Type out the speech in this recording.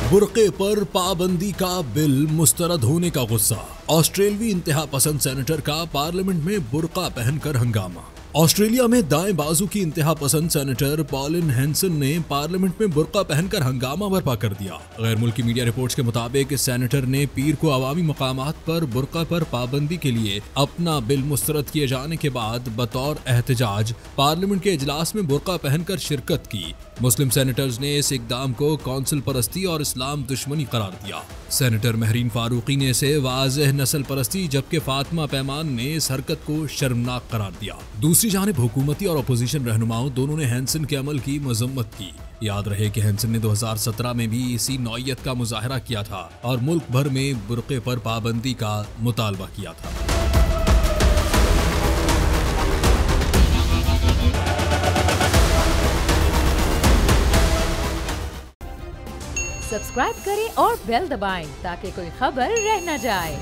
Burke पर पाबंदी का बिल मुस्तरद होने का गुस्सा। ऑस्ट्रेलियावी इंतहा पसंद सेनेटर का पार्लियामेंट में बुर्का पहनकर हंगामा। ऑस्ट्रेलिया में दाएं बाजू की इंतहा पसंद सेनेटर पॉलिन हैंसन ने पार्लियामेंट में बुर्का पहनकर हंगामा बर्पा कर दिया। गैर मुल्की मीडिया रिपोर्ट्स के मुताबिक इस सेनेटर ने पीर को अवामी मकामात पर बुर्का पर पाबंदी के लिए अपना बिल मुस्तरद किए जाने के बाद बतौर एहतजाज पार्लियामेंट के इजलास में बुर्का पहनकर शिरकत की। मुस्लिम सेनेटर्स ने इस इकदाम को कौंसिल परस्ती और इस्लाम दुश्मनी करार दिया। सेनेटर महरीन फारूकी ने इसे वाज़ेह नस्ल परस्ती, जबकि फातिमा पैमान ने इस हरकत को शर्मनाक करार दिया। दूसरी जानिब हुकूमती और अपोजिशन रहनुमाओं दोनों ने हैंसन के अमल की मजम्मत की। याद रहे कि हैंसन ने 2017 में भी इसी नौयत का मुजाहरा किया था और मुल्क भर में बुर्के पर पाबंदी का मुतालबा किया था। सब्सक्राइब करें और बेल दबाएं ताकि कोई खबर रह न जाए।